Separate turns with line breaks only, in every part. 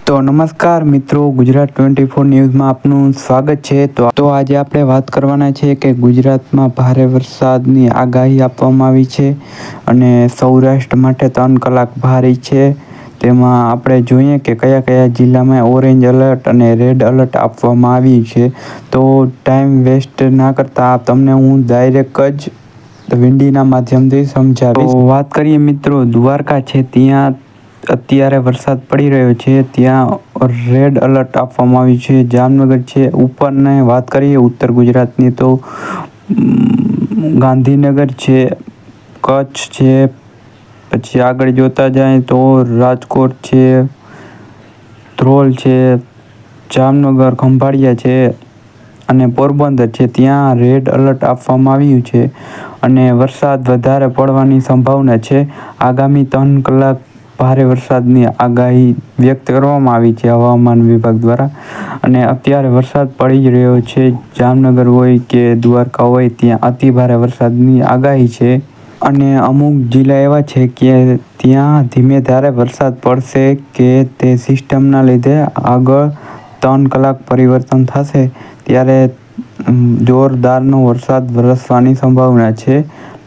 તો નમસ્કાર મિત્રો, ગુજરાત 24 ન્યૂઝમાં આપનું સ્વાગત છે. તો આજે આપણે વાત કરવાના છે કે ગુજરાતમાં ભારે વરસાદની આગાહી આપવામાં આવી છે અને સૌરાષ્ટ્ર માટે 3 કલાક ભારી છે. તેમાં આપણે જોઈએ કે કયા કયા જિલ્લામાં ઓરેન્જ એલર્ટ અને રેડ એલર્ટ આપવામાં આવ્યું છે. તો ટાઈમ વેસ્ટ ના કરતા તમને હું ડાયરેક્ટ જ વિંડીના માધ્યમથી સમજાવીશ. તો વાત કરીએ મિત્રો, દ્વારકા છે ત્યાં અત્યારે વરસાદ પડી રહ્યો છે. ત્યાં રેડ એલર્ટ આપવામાં આવ્યું છે. જામનગર છે. ઉપરને વાત કરીએ ઉત્તર ગુજરાતની તો ગાંધીનગર છે, કચ્છ છે, પછી આગળ જોતા જાય તો રાજકોટ છે, ધ્રોલ છે, જામનગર, ખંભાળિયા છે અને પોરબંદર છે. ત્યાં રેડ એલર્ટ આપવામાં આવ્યું છે અને વરસાદ વધારે પડવાની સંભાવના છે. આગામી 3 કલાક ભારે વરસાદની આગાહી વ્યક્ત કરવામાં આવી છે હવામાન વિભાગ દ્વારા અને અત્યારે વરસાદ પડી જ રહ્યો છે. જામનગર હોય કે દ્વારકા હોય ત્યાં અતિભારે વરસાદની આગાહી છે અને અમુક જિલ્લા એવા છે કે ત્યાં ધીમે ધારે વરસાદ પડશે કે તે સિસ્ટમના લીધે આગળ 3 કલાક પરિવર્તન થશે ત્યારે જોરદારનો વરસાદ વરસવાની સંભાવના છે.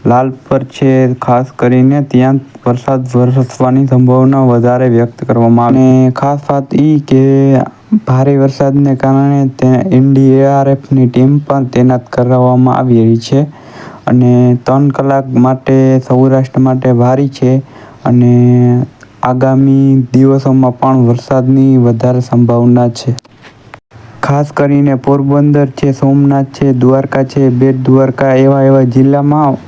લાલપર છે ખાસ કરીને ત્યાં વરસાદ વરસવાની સંભાવના વધારે વ્યક્ત કરવામાં આવે અને ખાસ વાત એ કે ભારે વરસાદને કારણે NDRFની ટીમ પણ તૈનાત કરવામાં આવી રહી છે અને 3 કલાક માટે સૌરાષ્ટ્ર માટે ભારી છે અને આગામી દિવસોમાં પણ વરસાદની વધારે સંભાવના છે. ખાસ કરીને પોરબંદર છે, સોમનાથ છે, દ્વારકા છે, બેટ દ્વારકા એવા જિલ્લામાં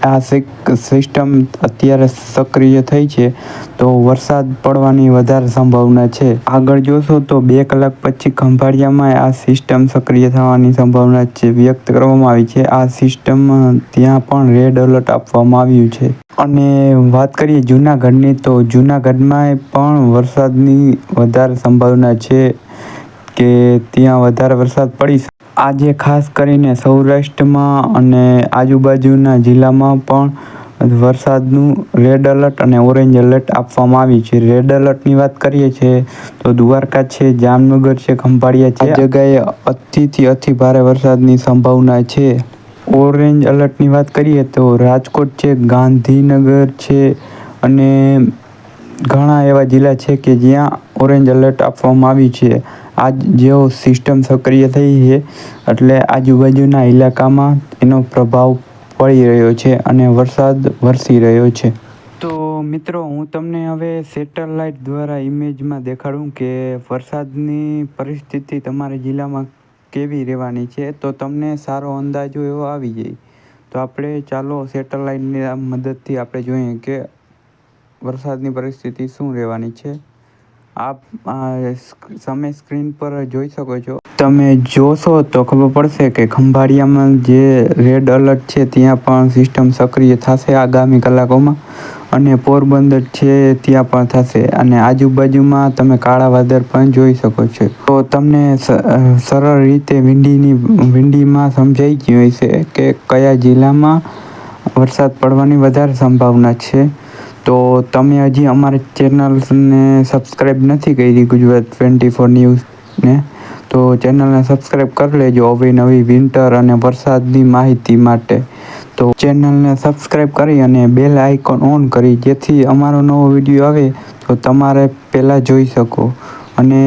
આ સિસ્ટમ અત્યારે સક્રિય થઈ છે તો વરસાદ પડવાની વધારે સંભાવના છે. આગળ જોશો તો 2 કલાક પછી ખંભાળિયામાં આ સિસ્ટમ સક્રિય થવાની સંભાવના છે વ્યક્ત કરવામાં આવી છે. આ સિસ્ટમ ત્યાં પણ રેડ એલર્ટ આપવામાં આવ્યું છે. અને વાત કરીએ જૂનાગઢની તો જૂનાગઢમાં પણ વરસાદની વધારે સંભાવના છે કે ત્યાં વધારે વરસાદ પડી શકે. આજે ખાસ કરીને સૌરાષ્ટ્રમાં અને આજુબાજુના જિલ્લામાં પણ વરસાદનું રેડ એલર્ટ અને ઓરેન્જ એલર્ટ આપવામાં આવ્યું છે. રેડ એલર્ટની વાત કરીએ છીએ તો દ્વારકા છે, જામનગર છે, ખંભાળિયા છે આ જગ્યાએ અતિથી અતિ ભારે વરસાદની સંભાવના છે. ઓરેન્જ એલર્ટની વાત કરીએ તો રાજકોટ છે, ગાંધીનગર છે અને ઘણા એવા જિલ્લા છે કે જ્યાં ઓરેન્જ એલર્ટ આપવામાં આવ્યું છે. આજ જેવો સિસ્ટમ સક્રિય થઈ છે એટલે આજુબાજુના ઇલાકામાં એનો પ્રભાવ પડી રહ્યો છે અને વરસાદ વરસી રહ્યો છે. તો મિત્રો, હું તમને હવે સેટેલાઇટ દ્વારા ઇમેજમાં દેખાડું કે વરસાદની પરિસ્થિતિ તમારા જિલ્લામાં કેવી રહેવાની છે તો તમને સારો અંદાજો એવો આવી જાય. તો આપણે ચાલો સેટેલાઇટની મદદથી આપણે જોઈએ કે વરસાદની પરિસ્થિતિ શું રહેવાની છે. આપ સામે સ્ક્રીન પર જોઈ શકો છો. તમે જોશો તો ખબર પડશે કે ખંભાળિયામાં જે રેડ એલર્ટ છે ત્યાં પણ સિસ્ટમ સક્રિય થશે આગામી કલાકોમાં અને પોરબંદર છે ત્યાં પણ થશે અને આજુબાજુમાં તમે કાળા વાદળ પણ જોઈ શકો છો. તો તમને સરળ રીતે વિંડીમાં સમજાઈ ગયું હશે કે કયા જિલ્લામાં વરસાદ પડવાની વધારે સંભાવના છે. તો તમે હજી અમારી ચેનલને સબસ્ક્રાઈબ નથી કરી ગુજરાત 24 ન્યૂઝને તો ચેનલને સબસ્ક્રાઈબ કરી લેજો નવી વિન્ટર અને વરસાદની માહિતી માટે. તો ચેનલને સબસ્ક્રાઈબ કરી અને બેલ આઇકોન ઓન કરી જેથી અમારો નવો વિડીયો આવે તો તમારે પહેલાં જોઈ શકો અને